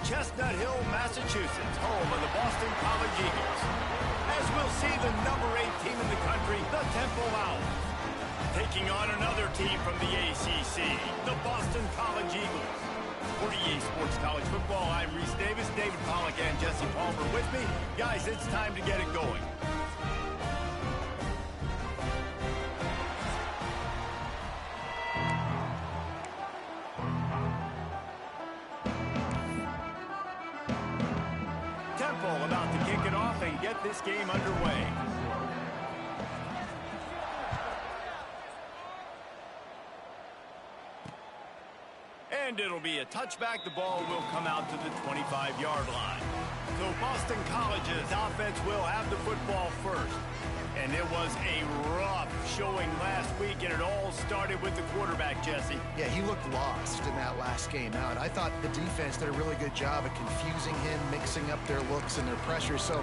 Chestnut Hill, Massachusetts, home of the Boston College Eagles. As we'll see the number 8 team in the country, the Temple Owls, taking on another team from the ACC, the Boston College Eagles. For EA Sports College Football, I'm Reese Davis, David Pollack, and Jesse Palmer with me. Guys, it's time to get it going. Temple about to kick it off and get this game underway. And it'll be a touchback. The ball will come out to the 25-yard line. So Boston College's offense will have the football first. And it was a rough showing last week, and it all started with the quarterback, Jesse. Yeah, he looked lost in that last game out. I thought the defense did a really good job of confusing him, mixing up their looks and their pressure. So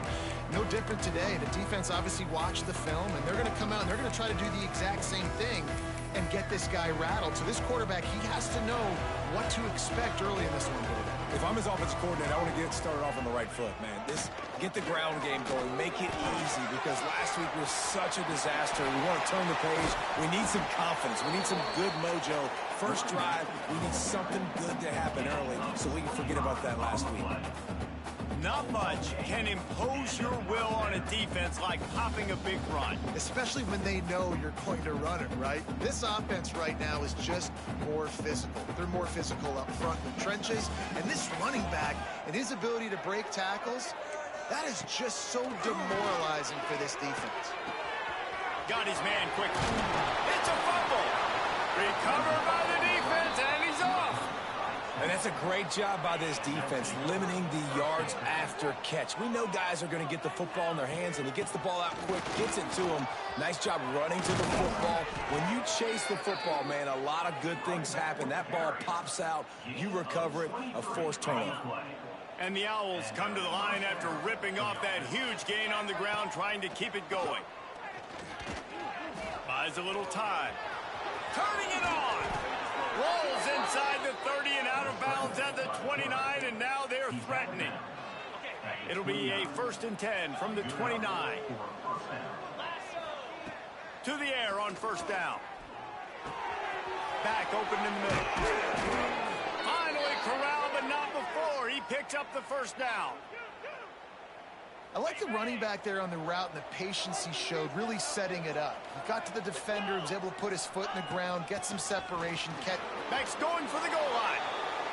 no different today. The defense obviously watched the film, and they're going to come out and they're going to try to do the exact same thing and get this guy rattled. So this quarterback, he has to know what to expect early in this one. If I'm his offensive coordinator, I want to get started off on the right foot, man. Get the ground game going. Make it easy, because last week was such a disaster. We want to turn the page. We need some confidence. We need some good mojo. First drive, we need something good to happen early so we can forget about that last week. Not much can impose your will on a defense like popping a big run. Especially when they know you're going to run it, right? This offense right now is just more physical. They're more physical up front in the trenches. And this running back and his ability to break tackles, that is just so demoralizing for this defense. Got his man quickly. It's a fumble. Recovered by the defense, and he's off. And that's a great job by this defense, limiting the yards after catch. We know guys are going to get the football in their hands, and he gets the ball out quick, gets it to them. Nice job running to the football. When you chase the football, man, a lot of good things happen. That ball pops out, you recover it, a forced turnover. And the Owls come to the line after ripping off that huge gain on the ground, trying to keep it going. Buys a little time. Turning it on. Rolls inside the 30 and out of bounds at the 29, and now they're threatening. It'll be a 1st and 10 from the 29. To the air on 1st down. Back open in the middle. Finally corralled, but not before. He picks up the 1st down. I like the running back there on the route and the patience he showed, really setting it up. He got to the defender, was able to put his foot in the ground, get some separation. Back's going for the goal line.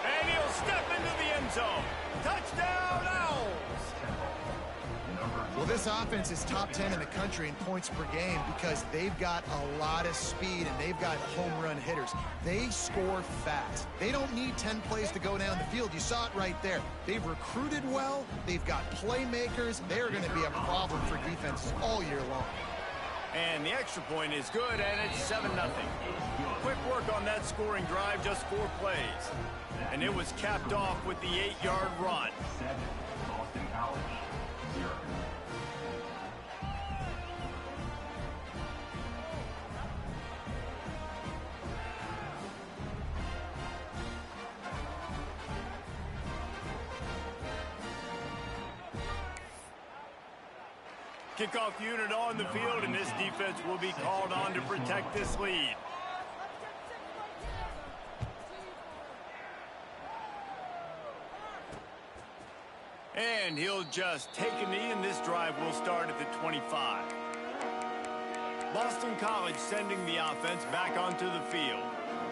And he'll step into the end zone. Touchdown, Owls! Well, this offense is top 10 in the country in points per game because they've got a lot of speed and they've got home run hitters. They score fast. They don't need 10 plays to go down the field. You saw it right there. They've recruited well. They've got playmakers. They're going to be a problem for defenses all year long. And the extra point is good, and it's 7-0. Quick work on that scoring drive, just 4 plays. And it was capped off with the 8-yard run. Boston College, 0. Kickoff unit on the field, and this defense will be called on to protect this lead. And he'll just take a knee, and this drive will start at the 25. Boston College sending the offense back onto the field.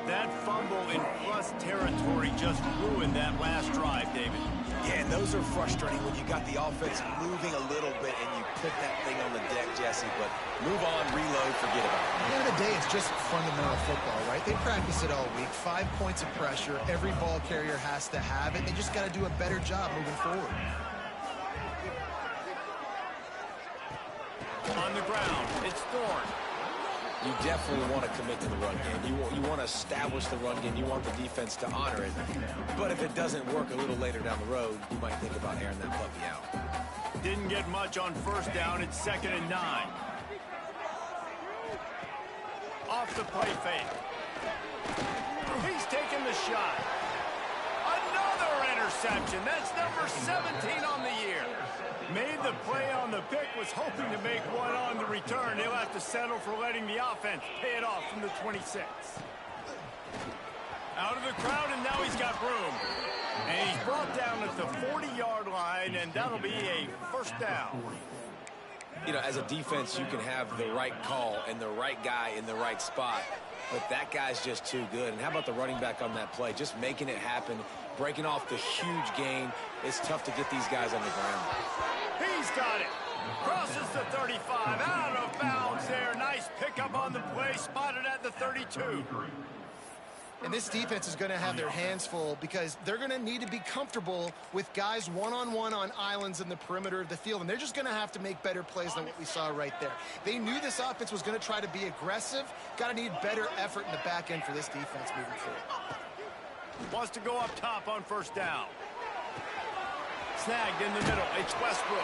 That fumble in plus territory just ruined that last drive, David. Yeah, and those are frustrating when you got the offense moving a little bit and you put that thing on the deck, Jesse. But move on, reload, forget about it. At the end of the day, it's just fundamental football, right? They practice it all week. 5 points of pressure. Every ball carrier has to have it. They just got to do a better job moving forward. On the ground, it's Thorne. You definitely want to commit to the run game. You want to establish the run game. You want the defense to honor it. But if it doesn't work a little later down the road, you might think about airing that puppy out. Didn't get much on 1st down. It's 2nd and 9. Off the play fake. He's taking the shot. Another interception. interception. That's number 17 on the year. Made the play on the pick, was hoping to make one on the return. They'll have to settle for letting the offense pay it off from the 26. Out of the crowd, and now he's got room. And he's brought down at the 40-yard line, and that'll be a first down. You know, as a defense, you can have the right call and the right guy in the right spot, but that guy's just too good. And how about the running back on that play? Just making it happen, breaking off the huge gain. It's tough to get these guys on the ground. He's got it. Crosses the 35, out of bounds there. Nice pickup on the play, spotted at the 32. And this defense is going to have their hands full because they're going to need to be comfortable with guys one-on-one on islands in the perimeter of the field. And they're just going to have to make better plays than what we saw right there. They knew this offense was going to try to be aggressive. Got to need better effort in the back end for this defense moving forward. Wants to go up top on first down. Snagged in the middle. It's Westbrook.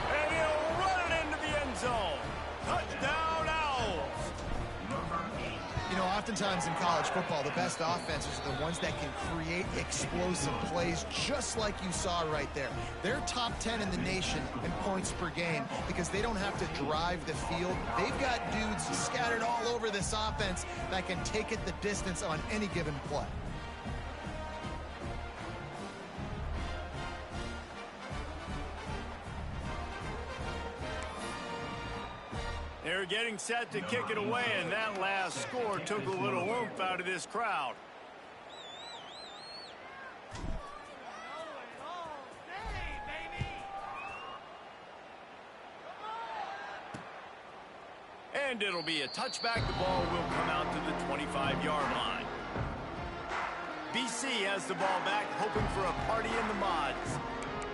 And he'll run it into the end zone. Touchdown, Owls. You know, oftentimes in college football, the best offenses are the ones that can create explosive plays just like you saw right there. They're top 10 in the nation in points per game because they don't have to drive the field. They've got dudes scattered all over this offense that can take it the distance on any given play. They're getting set to kick it away, and that last score took a little oomph out of this crowd. And it'll be a touchback. The ball will come out to the 25-yard line. BC has the ball back, hoping for a party in the mods.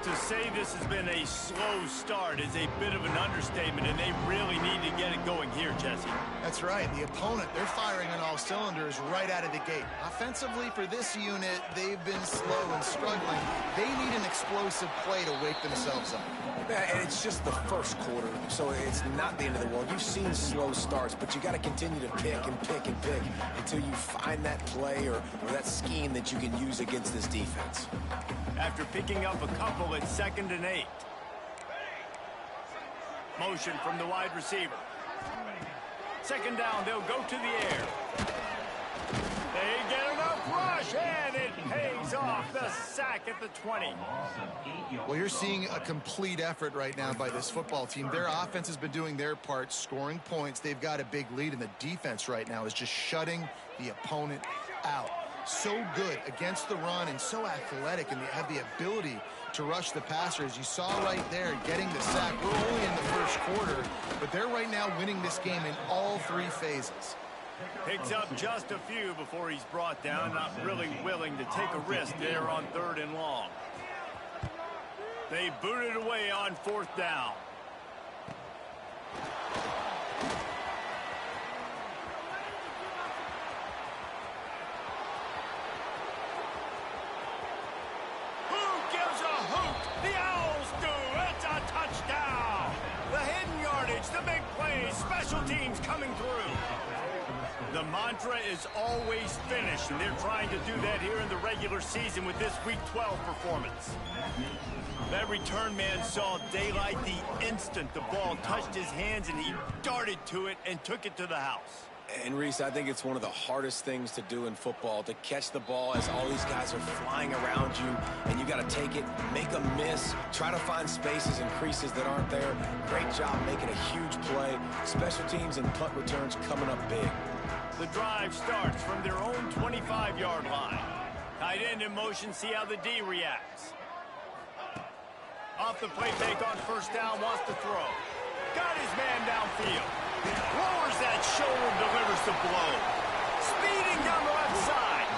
To say this has been a slow start is a bit of an understatement, and they really need to get it going here, Jesse. That's right. The opponent, they're firing on all cylinders right out of the gate. Offensively, for this unit, they've been slow and struggling. They need an explosive play to wake themselves up. Yeah, and it's just the first quarter, so it's not the end of the world. You've seen slow starts, but you got to continue to pick and pick and pick until you find that play or that scheme that you can use against this defense. After picking up a couple at 2nd and 8. Motion from the wide receiver. 2nd down, they'll go to the air. They get enough rush, and it pays off. The sack at the 20. Well, you're seeing a complete effort right now by this football team. Their offense has been doing their part, scoring points. They've got a big lead, and the defense right now is just shutting the opponent out. So good against the run and so athletic, and they have the ability to rush the passer, as you saw right there, getting the sack. We're only in the first quarter, but they're right now winning this game in all 3 phases. Picks up just a few before he's brought down, not really willing to take a risk there on 3rd and long. They boot it away on 4th down. The big plays, special teams coming through. The mantra is always finish, and they're trying to do that here in the regular season with this Week 12 performance. That return man saw daylight the instant the ball touched his hands, and he darted to it and took it to the house. And, Reese, I think it's one of the hardest things to do in football, to catch the ball as all these guys are flying around you, and you got to take it, make a miss, try to find spaces and creases that aren't there. Great job making a huge play. Special teams and punt returns coming up big. The drive starts from their own 25-yard line. Tight end in motion, see how the D reacts. Off the play fake on 1st down, wants to throw. Got his man downfield. Lowers that shoulder, delivers the blow. Speeding down the left side.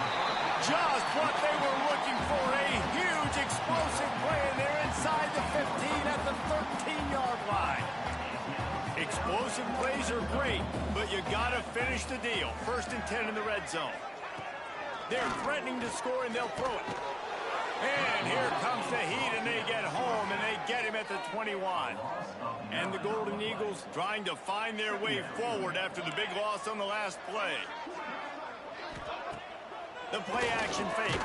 Just what they were looking for. A huge explosive play, and they're inside the 15 at the 13-yard line. Explosive plays are great, but you got to finish the deal. 1st and 10 in the red zone. They're threatening to score, and they'll throw it. And here comes the heat, and they get home, and they get him at the 21. And the Golden Eagles trying to find their way forward after the big loss on the last play. The play action fake.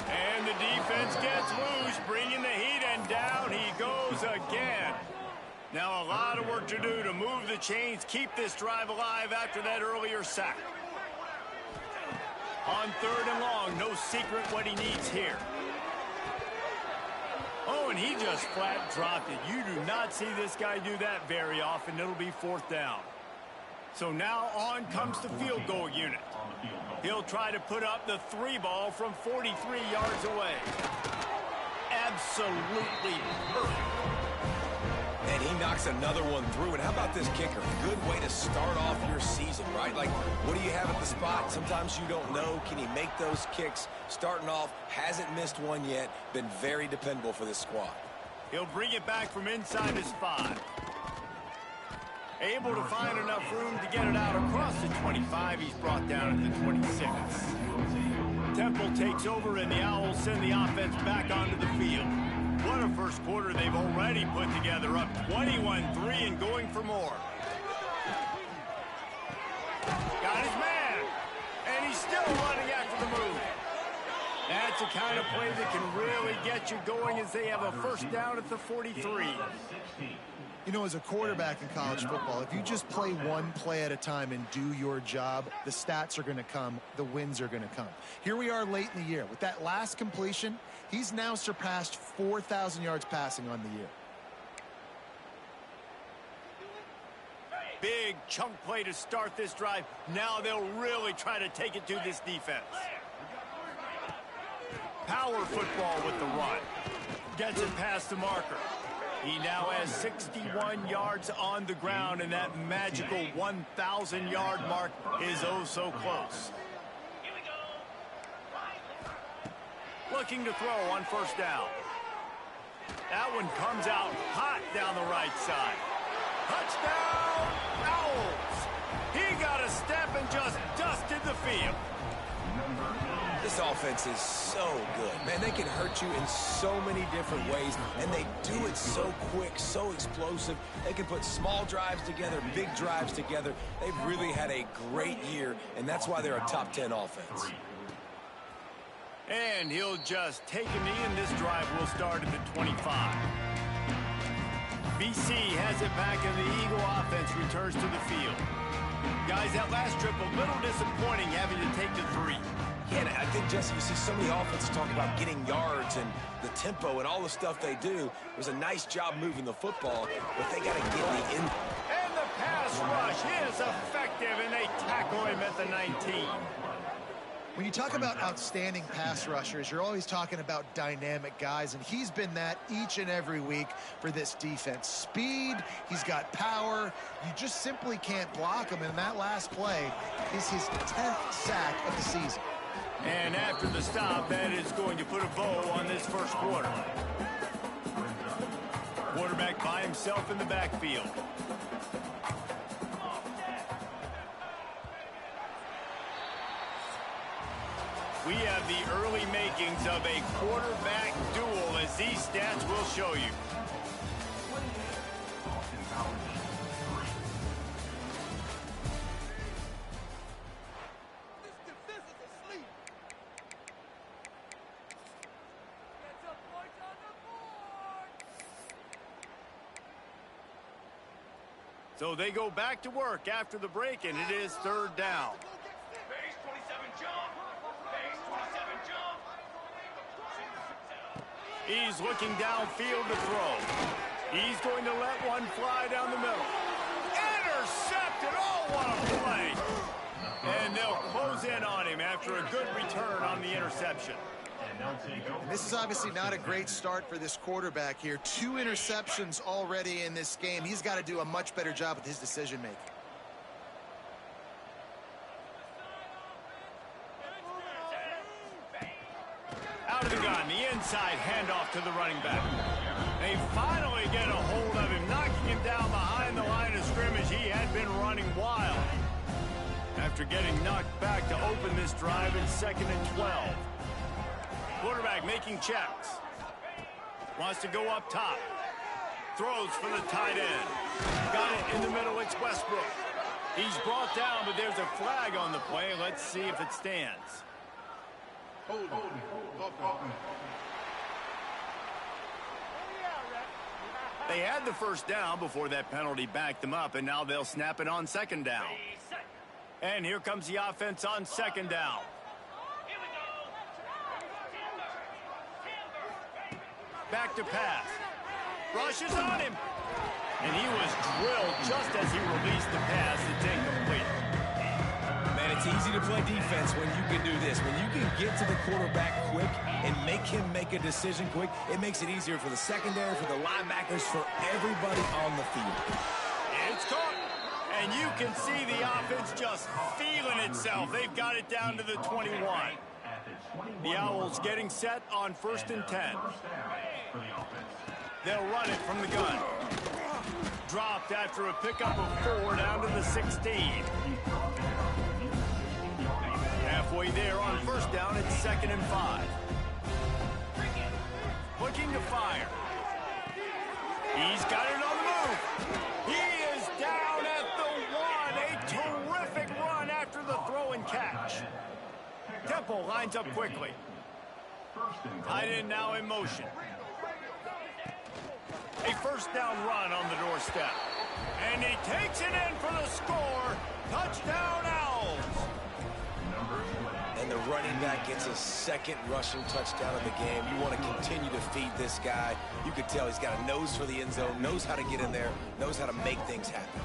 And the defense gets loose, bringing the heat, and down he goes again. Now a lot of work to do to move the chains, keep this drive alive after that earlier sack. On 3rd and long, no secret what he needs here. Oh, and he just flat dropped it. You do not see this guy do that very often. It'll be 4th down. So now on comes the field goal unit. He'll try to put up the 3 ball from 43 yards away. Absolutely perfect. And he knocks another one through. And how about this kicker? Good way to start off your season, right? Like, what do you have at the spot? Sometimes you don't know. Can he make those kicks? Starting off, hasn't missed one yet. Been very dependable for this squad. He'll bring it back from inside his 5. Able to find enough room to get it out across the 25. He's brought down at the 26. Temple takes over, and the Owls send the offense back onto the field. What a first quarter they've already put together, up 21-3 and going for more. Got his man, and he's still running after the move. That's the kind of play that can really get you going as they have a first down at the 43. You know, as a quarterback in college football, if you just play one play at a time and do your job, the stats are going to come, the wins are going to come. Here we are late in the year. With that last completion, he's now surpassed 4,000 yards passing on the year. Big chunk play to start this drive. Now they'll really try to take it to this defense. Power football with the run. Gets it past the marker. He now has 61 yards on the ground, and that magical 1,000-yard mark is oh so close. Looking to throw on first down. That one comes out hot down the right side. Touchdown, Owls! He got a step and just dusted the field. This offense is so good. Man, they can hurt you in so many different ways, and they do it so quick, so explosive. They can put small drives together, big drives together. They've really had a great year, and that's why they're a top 10 offense. And he'll just take a knee, and this drive will start at the 25. BC has it back, and the Eagle offense returns to the field. Guys, that last trip a little disappointing, having to take the 3. Yeah, and I think, Jesse, you see so many offenses talk about getting yards and the tempo and all the stuff they do. It was a nice job moving the football, but they got to get the in. And the pass rush is effective, and they tackle him at the 19. When you talk about outstanding pass rushers, you're always talking about dynamic guys, and he's been that each and every week for this defense. Speed, he's got power. You just simply can't block him, and that last play is his 10th sack of the season. And after the stop, that is going to put a bow on this first quarter. Quarterback by himself in the backfield. We have the early makings of a quarterback duel, as these stats will show you. So they go back to work after the break, and it is 3rd down. Base 27 jump. Base 27 jump. He's looking downfield to throw. He's going to let one fly down the middle. Intercepted! Oh, what a play! And they'll close in on him after a good return on the interception. And this is obviously not a great start for this quarterback here. 2 interceptions already in this game. He's got to do a much better job with his decision-making. Out of the gun, the inside handoff to the running back. They finally get a hold of him, knocking him down behind the line of scrimmage. He had been running wild. After getting knocked back to open this drive in 2nd and 12. Quarterback making checks. Wants to go up top. Throws for the tight end. Got it in the middle. It's Westbrook. He's brought down, but there's a flag on the play. Let's see if it stands. They had the first down before that penalty backed them up, and now they'll snap it on second down. And here comes the offense on second down. Back to pass. Rushes on him. And he was drilled just as he released the pass. It's incomplete. Man, it's easy to play defense when you can do this. When you can get to the quarterback quick and make him make a decision quick, it makes it easier for the secondary, for the linebackers, for everybody on the field. It's caught. And you can see the offense just feeling itself. They've got it down to the 21. The Owls getting set on 1st and 10. They'll run it from the gun. Dropped after a pickup of 4 down to the 16. Halfway there on 1st down, it's 2nd and 5. Looking to fire. He's got it on the move. He is down at the 1. A terrific run after the throw and catch. Temple lines up quickly. Tight end now in motion. A 1st down run on the doorstep. And he takes it in for the score. Touchdown, Owls. And the running back gets his 2nd rushing touchdown of the game. You want to continue to feed this guy. You could tell he's got a nose for the end zone, knows how to get in there, knows how to make things happen.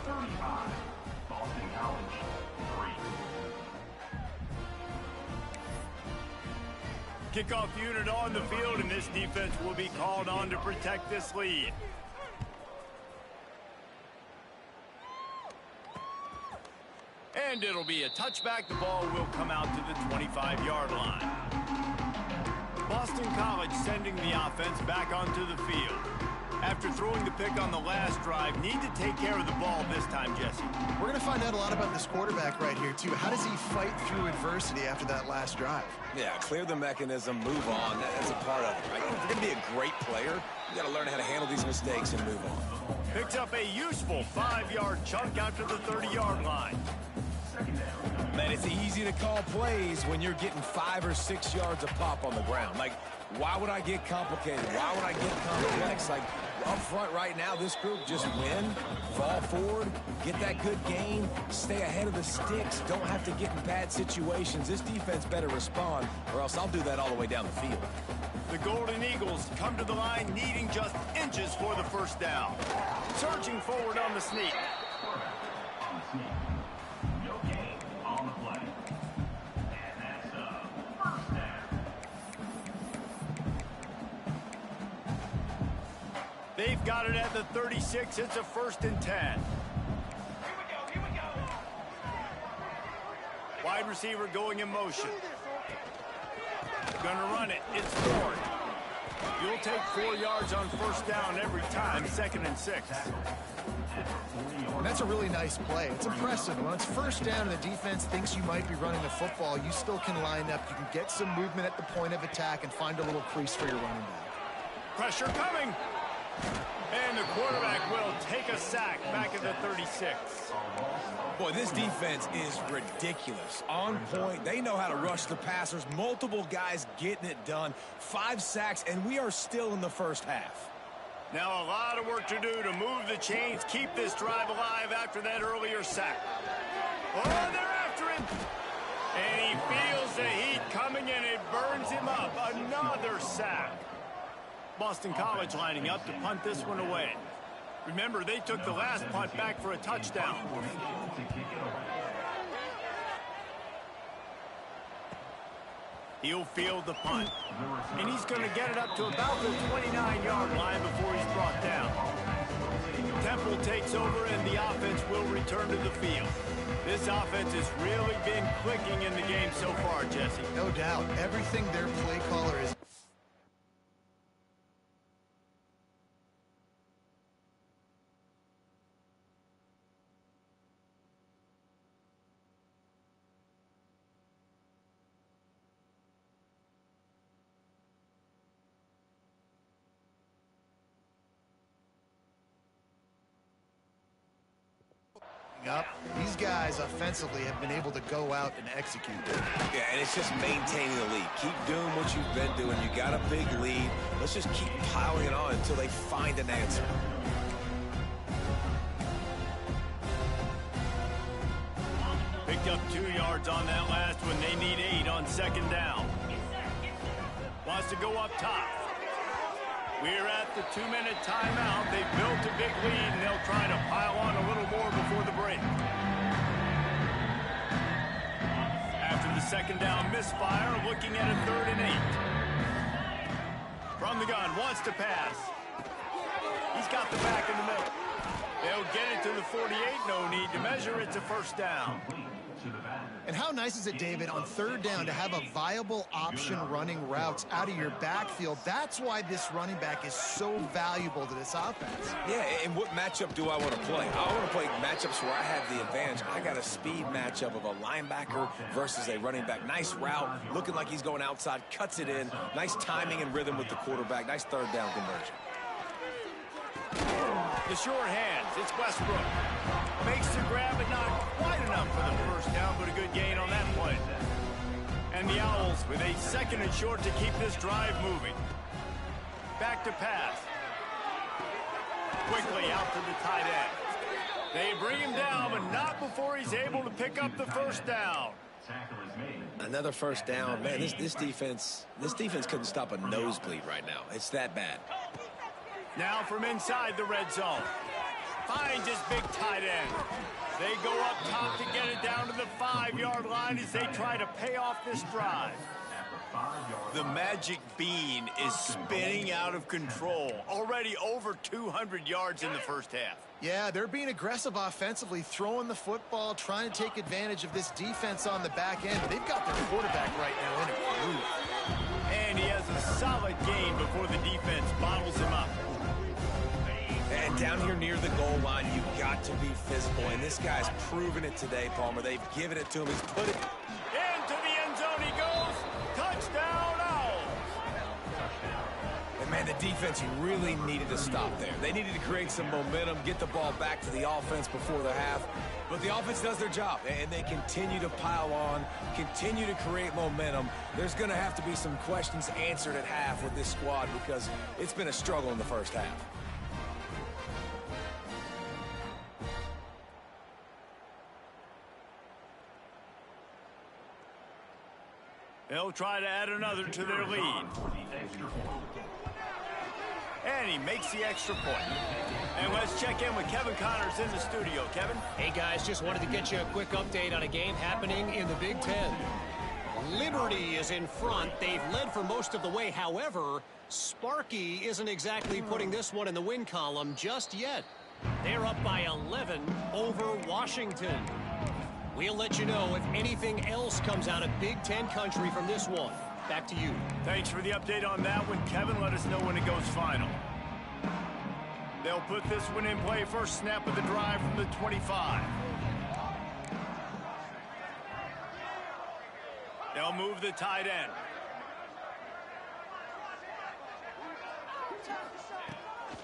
Kickoff unit on the field, and this defense will be called on to protect this lead. And it'll be a touchback. The ball will come out to the 25-yard line. Boston College sending the offense back onto the field. After throwing the pick on the last drive, need to take care of the ball this time, Jesse. We're going to find out a lot about this quarterback right here, too. How does he fight through adversity after that last drive? Yeah, clear the mechanism, move on. That's a part of it, right? If you're going to be a great player, you got to learn how to handle these mistakes and move on. Picks up a useful 5-yard chunk out to the 30-yard line. Man, it's easy to call plays when you're getting 5 or 6 yards a pop on the ground. Like, why would I get complicated? Why would I get complex? Like, up front right now, this group just win, fall forward, get that good gain, stay ahead of the sticks, don't have to get in bad situations. This defense better respond, or else I'll do that all the way down the field. The Golden Eagles come to the line needing just inches for the 1st down. Surging forward on the sneak. They've got it at the 36. It's a 1st and 10. Here we go. Wide receiver going in motion. Gonna run it. It's Ford. You'll take 4 yards on 1st down every time. 2nd and 6. And that's a really nice play. It's impressive. When it's 1st down and the defense thinks you might be running the football, you still can line up. You can get some movement at the point of attack and find a little crease for your running back. Pressure coming. And the quarterback will take a sack back at the 36. Boy, this defense is ridiculous. On point. They know how to rush the passers. Multiple guys getting it done. 5 sacks, and we are still in the 1st half. Now a lot of work to do to move the chains, keep this drive alive after that earlier sack. Oh, they're after him. And he feels the heat coming, and it burns him up. Another sack. Boston College lining up to punt this one away. Remember, they took the last punt back for a touchdown. He'll field the punt. And he's going to get it up to about the 29-yard line before he's brought down. Temple takes over, and the offense will return to the field. This offense has really been clicking in the game so far, Jesse. No doubt. Everything their play caller is up. These guys offensively have been able to go out and execute. Yeah, and it's just maintaining the lead. Keep doing what you've been doing. You got a big lead. Let's just keep piling it on until they find an answer. Picked up 2 yards on that last one. They need 8 on second down. Wants to go up top. We're at the 2-minute timeout. They've built a big lead, and they'll try to pile on a little more before the break. After the second down misfire, looking at a 3rd and 8. From the gun, wants to pass. He's got the back in the middle. They'll get it to the 48. No need to measure. It's a first down. And how nice is it, David, on 3rd down to have a viable option running routes out of your backfield? That's why this running back is so valuable to this offense. Yeah, and what matchup do I want to play? I want to play matchups where I have the advantage. I got a speed matchup of a linebacker versus a running back. Nice route, looking like he's going outside, cuts it in. Nice timing and rhythm with the quarterback. Nice 3rd down conversion. The short hands, it's Westbrook. Makes the grab, but not quite enough for the first down, but a good gain on that play. And the Owls with a 2nd and short to keep this drive moving. Back to pass. Quickly out to the tight end. They bring him down, but not before he's able to pick up the first down. Another first down. Man, this defense couldn't stop a nosebleed right now. It's that bad. Now from inside the red zone. Finds his big tight end. They go up top to get it down to the 5-yard line as they try to pay off this drive. The magic bean is spinning out of control. Already over 200 yards in the first half. Yeah, they're being aggressive offensively, throwing the football, trying to take advantage of this defense on the back end. They've got their quarterback right now in a groove. And he has a solid gain before the defense bottles him up. And down here near the goal line, you've got to be physical. And this guy's proven it today, Palmer. They've given it to him. He's put it into the end zone he goes. Touchdown, Owls. And, man, the defense really needed to stop there. They needed to create some momentum, get the ball back to the offense before the half. But the offense does their job, and they continue to pile on, continue to create momentum. There's going to have to be some questions answered at half with this squad because it's been a struggle in the first half. They'll try to add another to their lead. And he makes the extra point. And let's check in with Kevin Connors in the studio. Kevin? Hey, guys, just wanted to get you a quick update on a game happening in the Big Ten. Liberty is in front. They've led for most of the way. However, Sparky isn't exactly putting this one in the win column just yet. They're up by 11 over Washington. We'll let you know if anything else comes out of Big Ten country from this one. Back to you. Thanks for the update on that one, Kevin. Let us know when it goes final. They'll put this one in play. First snap of the drive from the 25. They'll move the tight end.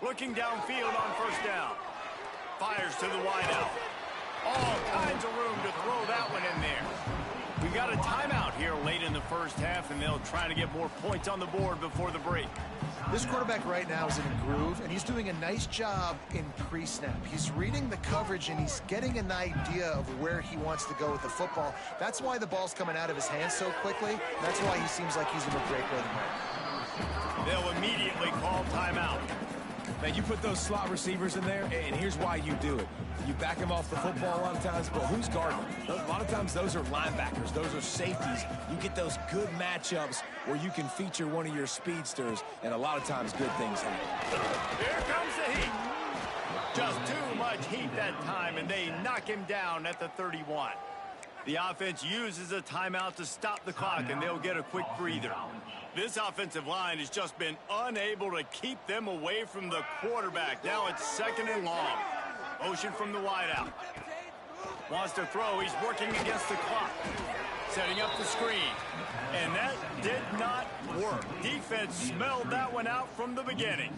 Looking downfield on first down. Fires to the wideout. All kinds of room to throw that one in there. We've got a timeout here late in the first half, and they'll try to get more points on the board before the break. This quarterback right now is in a groove, and he's doing a nice job in pre-snap. He's reading the coverage, and he's getting an idea of where he wants to go with the football. That's why the ball's coming out of his hands so quickly. That's why he seems like he's in a great rhythm right now. They'll immediately call timeout. Man, you put those slot receivers in there, and here's why you do it. You back them off the football a lot of times, but who's guarding them? A lot of times those are linebackers. Those are safeties. You get those good matchups where you can feature one of your speedsters, and a lot of times good things happen. Here comes the heat. Just too much heat that time, and they knock him down at the 31. The offense uses a timeout to stop the clock, and they'll get a quick breather. This offensive line has just been unable to keep them away from the quarterback. Now it's second and long. Motion from the wideout. Wants to throw. He's working against the clock. Setting up the screen. And that did not work. Defense smelled that one out from the beginning.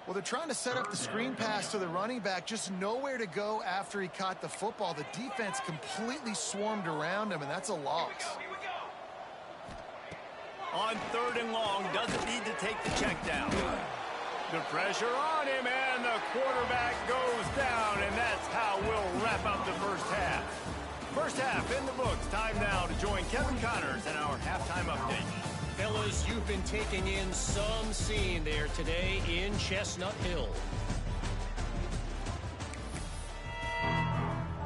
Well, they're trying to set up the screen pass to the running back, just nowhere to go after he caught the football. The defense completely swarmed around him, and that's a loss. On 3rd and long, doesn't need to take the check down. The pressure on him, and the quarterback goes down, and that's how we'll wrap up the first half. First half in the books. Time now to join Kevin Connors in our halftime update. Fellas, you've been taking in some scene there today in Chestnut Hill.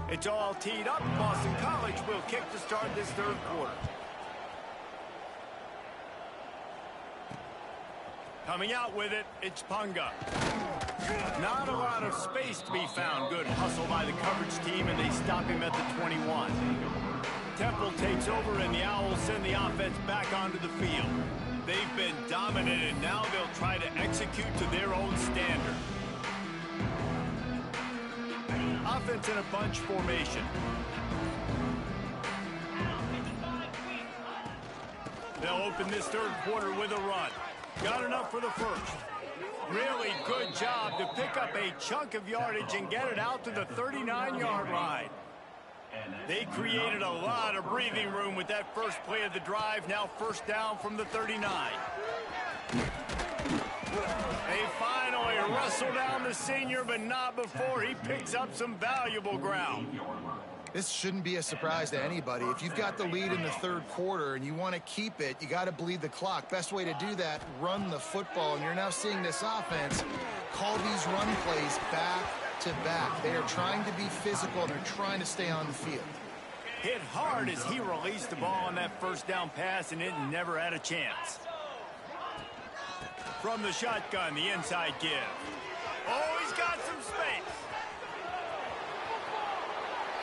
It's all teed up. Boston College will kick to start this 3rd quarter. Coming out with it, it's Punga. Not a lot of space to be found. Good hustle by the coverage team, and they stop him at the 21. Temple takes over, and the Owls send the offense back onto the field. They've been dominated. Now they'll try to execute to their own standard. Offense in a bunch formation. They'll open this 3rd quarter with a run. Got enough for the first. Really good job to pick up a chunk of yardage and get it out to the 39-yard line. They created a lot of breathing room with that first play of the drive. Now 1st down from the 39. They finally wrestle down the senior, but not before he picks up some valuable ground. This shouldn't be a surprise to anybody. If you've got the lead in the 3rd quarter and you want to keep it, you got to bleed the clock. Best way to do that, run the football. And you're now seeing this offense call these run plays back to back. They are trying to be physical, and they're trying to stay on the field. Hit hard as he released the ball on that 1st down pass, and it never had a chance. From the shotgun, the inside give. Oh, he's got some space.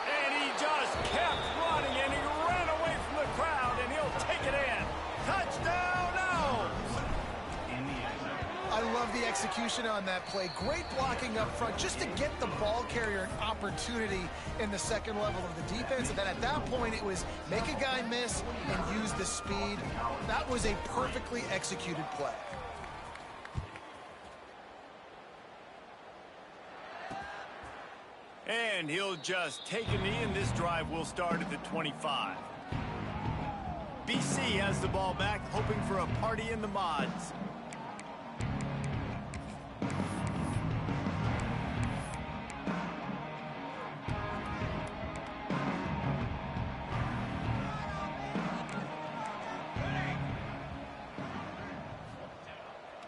And he just kept running, and he ran away from the crowd, and he'll take it in. Touchdown, Owls! I love the execution on that play. Great blocking up front just to get the ball carrier an opportunity in the 2nd level of the defense. And then at that point, it was make a guy miss and use the speed. That was a perfectly executed play. And he'll just take a knee, and this drive will start at the 25. BC has the ball back, hoping for a party in the mods.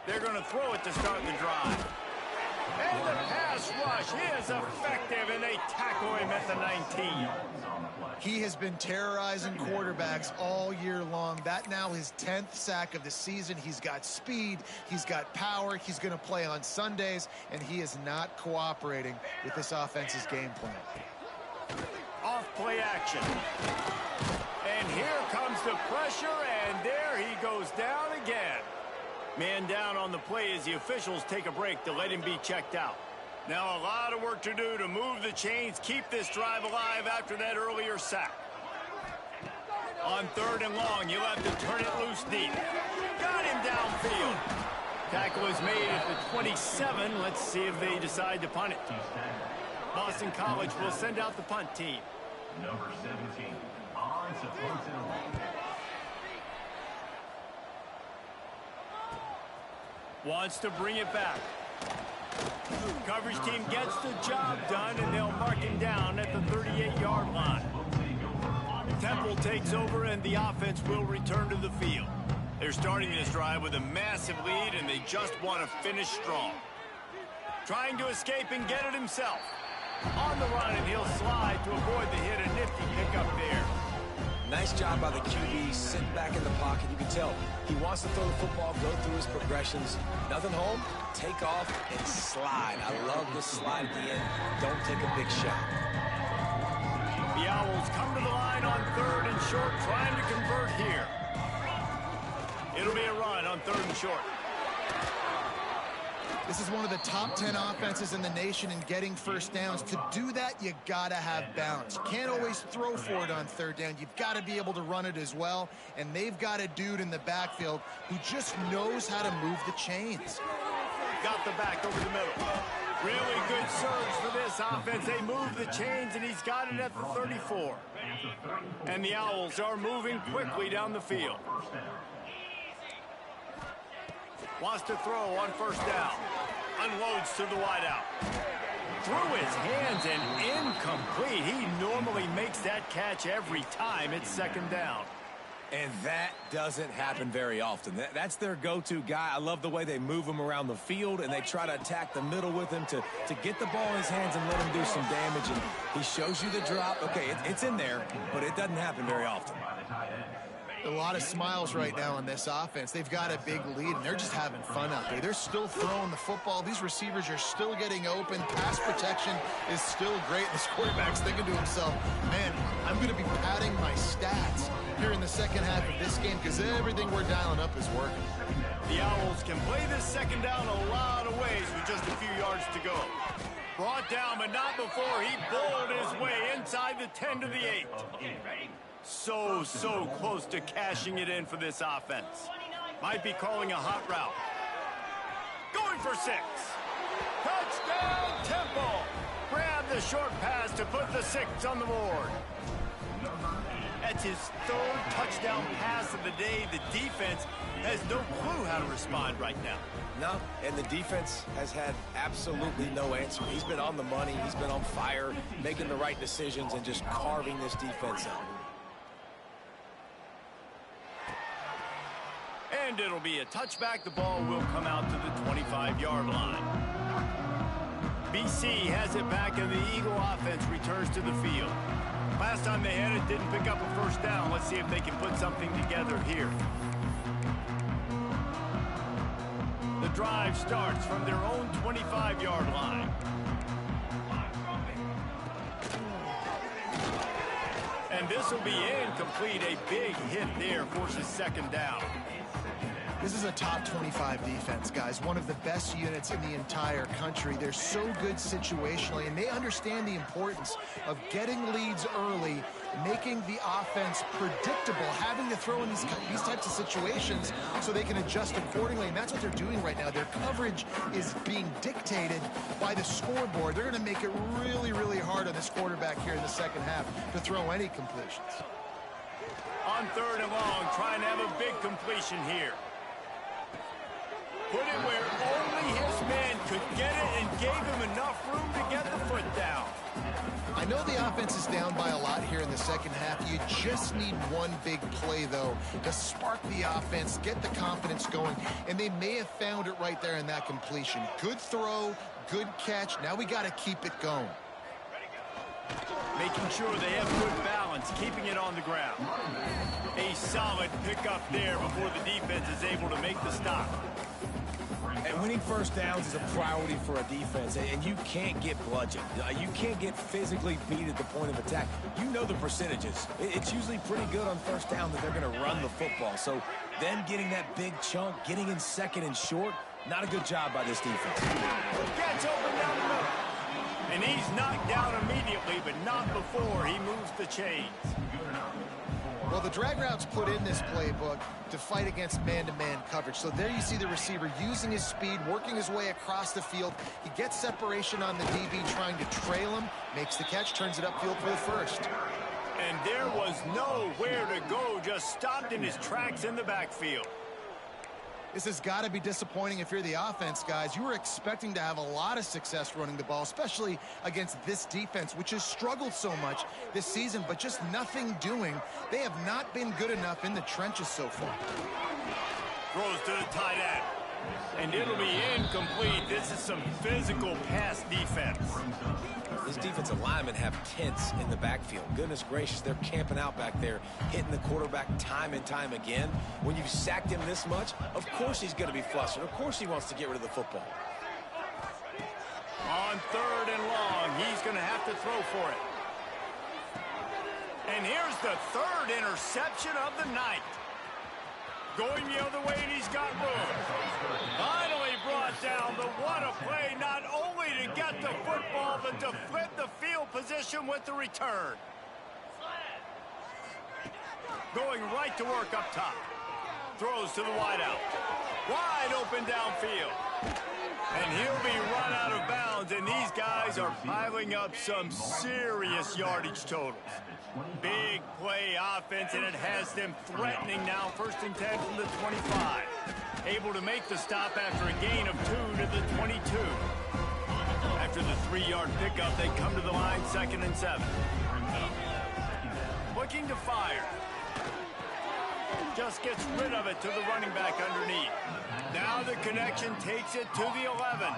They're going to throw it to start the drive. And the pass rush is effective, and they tackle him at the 19. He has been terrorizing quarterbacks all year long. That now his 10th sack of the season. He's got speed. He's got power. He's going to play on Sundays, and he is not cooperating with this offense's game plan. Off play action. And here comes the pressure, and there he goes down again. Man down on the play as the officials take a break to let him be checked out. Now a lot of work to do to move the chains, keep this drive alive after that earlier sack. On 3rd and long, you'll have to turn it loose deep. Got him downfield. Tackle is made at the 27. Let's see if they decide to punt it. Boston College will send out the punt team. Number 17, on to punt it away. Wants to bring it back. Coverage team gets the job done, and they'll mark him down at the 38-yard line. Temple takes over, and the offense will return to the field. They're starting this drive with a massive lead, and they just want to finish strong. Trying to escape and get it himself. On the run, and he'll slide to avoid the hit. A nifty pickup there. Nice job by the QB, sitting back in the pocket. You can tell he wants to throw the football, go through his progressions. Nothing home, take off, and slide. I love this slide at the end. Don't take a big shot. The Owls come to the line on 3rd and short, trying to convert here. It'll be a run on 3rd and short. This is one of the top 10 offenses in the nation in getting first downs. To do that, you got to have balance. You can't always throw for it on 3rd down. You've got to be able to run it as well. And they've got a dude in the backfield who just knows how to move the chains. got the back over the middle. Really good surge for this offense. They move the chains, and he's got it at the 34. And the Owls are moving quickly down the field. Wants to throw on first down. Unloads to the wideout. Through his hands and incomplete. He normally makes that catch every time it's second down. And that doesn't happen very often. That's their go-to guy. I love the way they move him around the field, and they try to attack the middle with him to get the ball in his hands and let him do some damage. And he shows you the drop. Okay, it's in there, but it doesn't happen very often. A lot of smiles right now on this offense. They've got a big lead, and they're just having fun out there. They're still throwing the football. These receivers are still getting open. Pass protection is still great. This quarterback's thinking to himself, man, I'm going to be padding my stats here in the second half of this game because everything we're dialing up is working. The Owls can play this second down a lot of ways with just a few yards to go. Brought down, but not before he bowled his way inside the 10 to the 8. So close to cashing it in for this offense. Might be calling a hot route. Going for 6. Touchdown, Temple. Grab the short pass to put the 6 on the board. That's his 3rd touchdown pass of the day. The defense has no clue how to respond right now. No, and the defense has had absolutely no answer. He's been on the money. He's been on fire, making the right decisions and just carving this defense up. And it'll be a touchback. The ball will come out to the 25-yard line. BC has it back, and the Eagle offense returns to the field. Last time they had it, didn't pick up a first down. Let's see if they can put something together here. The drive starts from their own 25-yard line. And this will be incomplete. A big hit there forces second down. This is a top 25 defense, guys. One of the best units in the entire country. They're so good situationally, and they understand the importance of getting leads early, making the offense predictable, having to throw in these types of situations so they can adjust accordingly. And that's what they're doing right now. Their coverage is being dictated by the scoreboard. They're going to make it really, really hard on this quarterback here in the second half to throw any completions. On 3rd and long, trying to have a big completion here. Put it where only his man could get it and gave him enough room to get the foot down. I know the offense is down by a lot here in the second half. You just need one big play, though, to spark the offense, get the confidence going, and they may have found it right there in that completion. Good throw, good catch. Now we got to keep it going. Making sure they have good balance, keeping it on the ground. A solid pickup there before the defense is able to make the stop. And winning first downs is a priority for a defense, and you can't get bludgeoned. You can't get physically beat at the point of attack. You know the percentages. It's usually pretty good on first down that they're going to run the football. So then getting that big chunk, getting in second and short, not a good job by this defense. Gets open down the middle. And he's knocked down immediately, but not before he moves the chains. Well, the drag routes put in this playbook to fight against man-to-man coverage. So there you see the receiver using his speed, working his way across the field. He gets separation on the DB, trying to trail him, makes the catch, turns it upfield for the first. And there was nowhere to go, just stopped in his tracks in the backfield. This has got to be disappointing if you're the offense, guys. You were expecting to have a lot of success running the ball, especially against this defense, which has struggled so much this season, but just nothing doing. They have not been good enough in the trenches so far. Throws to the tight end. And it'll be incomplete. This is some physical pass defense. These defensive linemen have tents in the backfield. Goodness gracious, they're camping out back there, hitting the quarterback time and time again. When you've sacked him this much, of course he's going to be flustered. Of course he wants to get rid of the football. On 3rd and long, he's going to have to throw for it. And here's the 3rd interception of the night. Going the other way, and he's got room. Finally brought down, but what a play, not only to get the football, but to flip the field position with the return. Going right to work up top. Throws to the wideout. Wide open downfield. are piling up some serious yardage totals. Big play offense, and it has them threatening now. 1st and 10 from the 25. Able to make the stop after a gain of 2 to the 22. After the 3-yard pickup, they come to the line, 2nd and 7. Looking to fire. Just gets rid of it to the running back underneath. Now the connection takes it to the 11.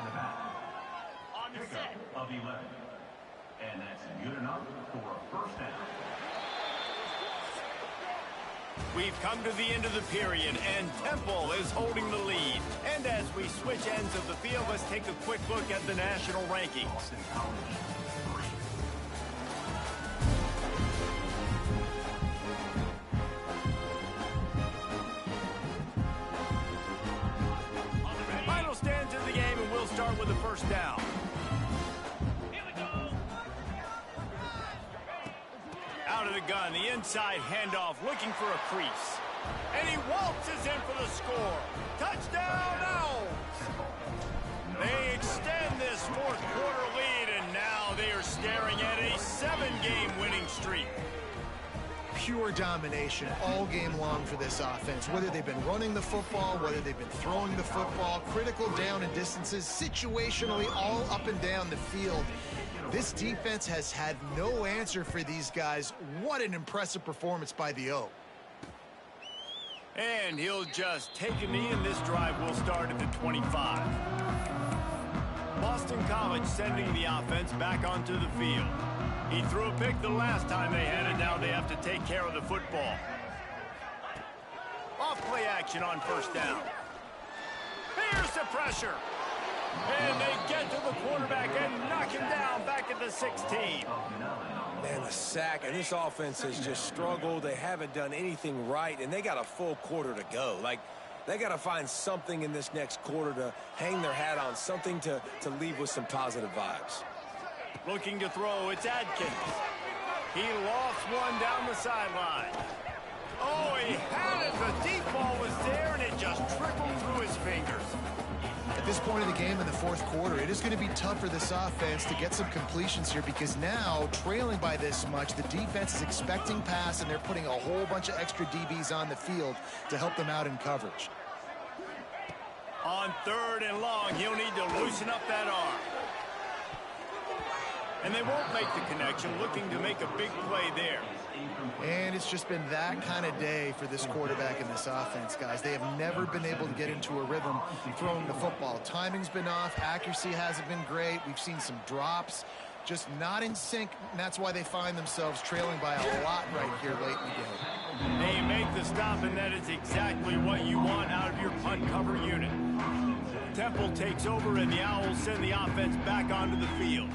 On the set of 11. And that's good enough for a 1st down. We've come to the end of the period, and Temple is holding the lead. And as we switch ends of the field, let's take a quick look at the national rankings. Final stands in the game, and we'll start with the 1st down. Out of the gun, the inside handoff, looking for a crease. And he waltzes in for the score. Touchdown, Owls! They extend this 4th quarter lead, and now they are staring at a 7-game winning streak. Pure domination all game long for this offense. Whether they've been running the football, whether they've been throwing the football, critical down and distances, situationally all up and down the field. This defense has had no answer for these guys. What an impressive performance by the O. And he'll just take a knee, and this drive will start at the 25. Boston College sending the offense back onto the field. He threw a pick the last time they had it. Now they have to take care of the football. Off play action on 1st down. Here's the pressure. And they get to the quarterback and knock him down back at the 16. Man, the sack, and this offense has just struggled. They haven't done anything right, and they got a full quarter to go. Like, they got to find something in this next quarter to hang their hat on, something to leave with some positive vibes. Looking to throw, it's Adkins. He lost one down the sideline. Oh, he had it. The deep ball was there, and it just trickled through his fingers. At this point of the game in the 4th quarter, it is going to be tough for this offense to get some completions here because now, trailing by this much, the defense is expecting pass, and they're putting a whole bunch of extra DBs on the field to help them out in coverage. On 3rd and long, he'll need to loosen up that arm. And they won't make the connection, looking to make a big play there. And it's just been that kind of day for this quarterback and this offense, guys. They have never been able to get into a rhythm throwing the football. Timing's been off. Accuracy hasn't been great. We've seen some drops, just not in sync, and that's why they find themselves trailing by a lot right here late in the game. They make the stop, and that is exactly what you want out of your punt cover unit. Temple takes over, and the Owls send the offense back onto the field.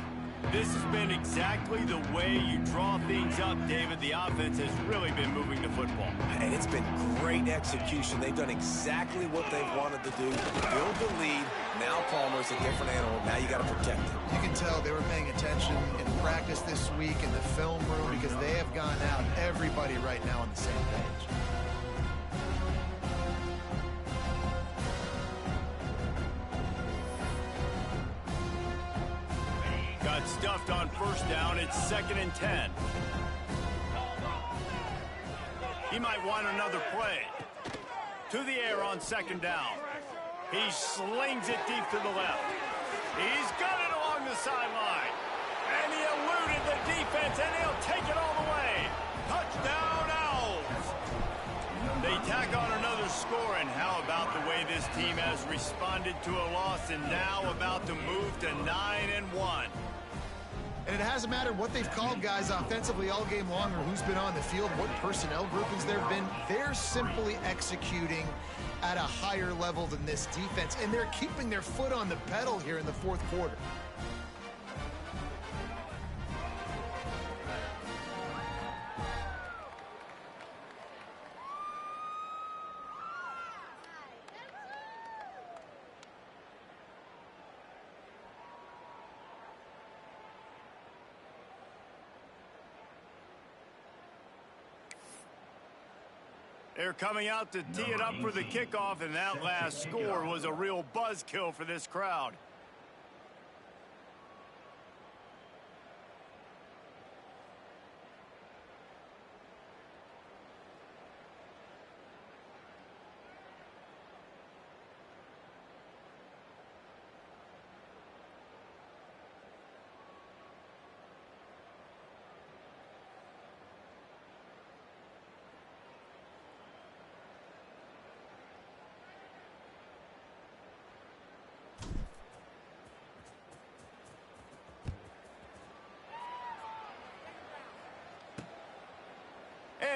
This has been exactly the way you draw things up, David. The offense has really been moving the football. And it's been great execution. They've done exactly what they've wanted to do. Build the lead. Now Palmer's a different animal. Now you got to protect him. You can tell they were paying attention in practice this week in the film room because they have gone out, everybody right now on the same page. Got stuffed on 1st down. It's 2nd and 10. He might want another play. To the air on 2nd down. He slings it deep to the left. He's got it along the sideline. And he eluded the defense, and he'll take it all the way. Touchdown, Owls. They tack on another score, and how about the way this team has responded to a loss and now about to move to 9-1. And it hasn't mattered what they've called guys offensively all game long or who's been on the field, what personnel groupings there have been. They're simply executing at a higher level than this defense, and they're keeping their foot on the pedal here in the 4th quarter. They're coming out to tee it up for the kickoff, and that last score was a real buzzkill for this crowd.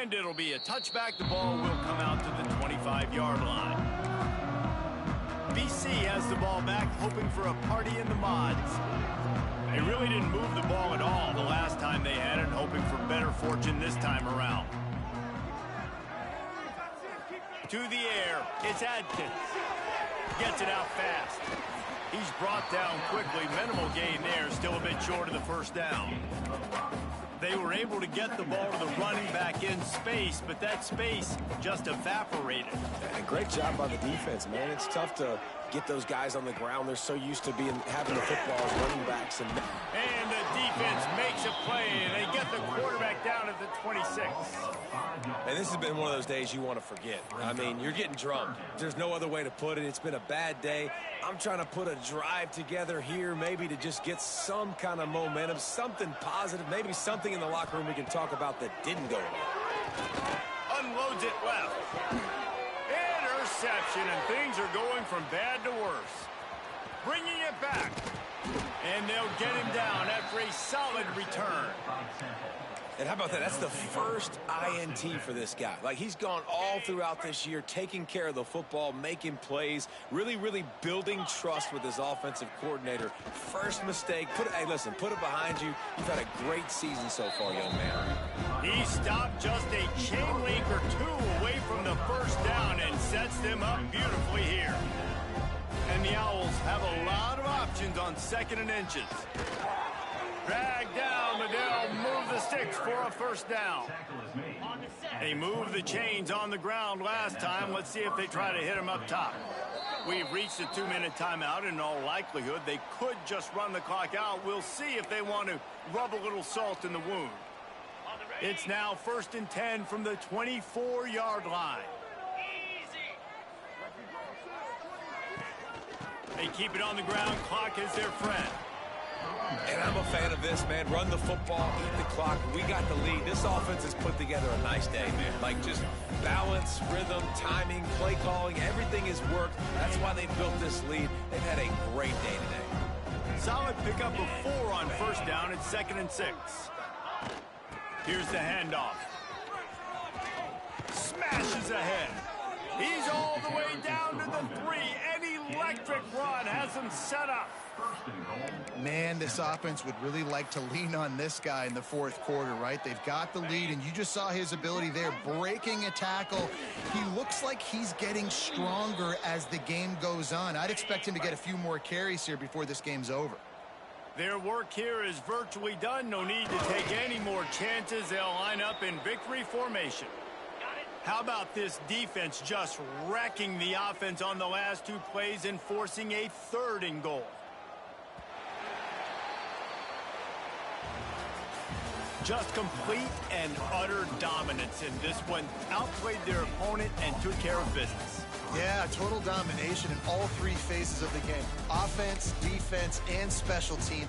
And it'll be a touchback. The ball will come out to the 25-yard line. BC has the ball back, hoping for a party in the mods. They really didn't move the ball at all the last time they had it, hoping for better fortune this time around. To the air, it's Adkins. Gets it out fast. He's brought down quickly. Minimal gain there, still a bit short of the first down. They were able to get the ball to the running back in space, but that space just evaporated. And great job by the defense, man. It's tough to get those guys on the ground. They're so used to having the football as running backs. And the defense makes a play, and they get the quarterback down at the 26. And this has been one of those days you want to forget. I mean, you're getting drummed. There's no other way to put it. It's been a bad day. I'm trying to put a drive together here, maybe to just get some kind of momentum, something positive, maybe something in the locker room we can talk about that didn't go well. Unloads it left. Interception, and things are going from bad to worse. Bringing it back. And they'll get him down after a solid return. And how about that? That's the first INT for this guy. Like, he's gone all throughout this year, taking care of the football, making plays, really, really building trust with his offensive coordinator. First mistake. Hey, listen, put it behind you. You've had a great season so far, young man. He stopped just a chain link or two away from the first down and sets them up beautifully here. And the Owls have a lot of options on 2nd and inches. Drag down, but they'll move the sticks for a first down. They moved the chains on the ground last time. Let's see if they try to hit them up top. We've reached a 2-minute timeout. In all likelihood, they could just run the clock out. We'll see if they want to rub a little salt in the wound. It's now 1st and 10 from the 24-yard line. They keep it on the ground. Clock is their friend. And I'm a fan of this, man. Run the football, eat the clock. We got the lead. This offense has put together a nice day, man. Like, just balance, rhythm, timing, play calling, everything has worked. That's why they built this lead. They've had a great day today. Solid pickup of 4 on first down. It's 2nd and 6. Here's the handoff. Smashes ahead. He's all the way down to the 3. An electric run has him set up. Man, this offense would really like to lean on this guy in the 4th quarter, right? They've got the lead, and you just saw his ability there, breaking a tackle. He looks like he's getting stronger as the game goes on. I'd expect him to get a few more carries here before this game's over. Their work here is virtually done. No need to take any more chances. They'll line up in victory formation. How about this defense just wrecking the offense on the last 2 plays and forcing a 3rd and goal? Just complete and utter dominance in this one. Outplayed their opponent and took care of business. Yeah, total domination in all 3 phases of the game. Offense, defense, and special team.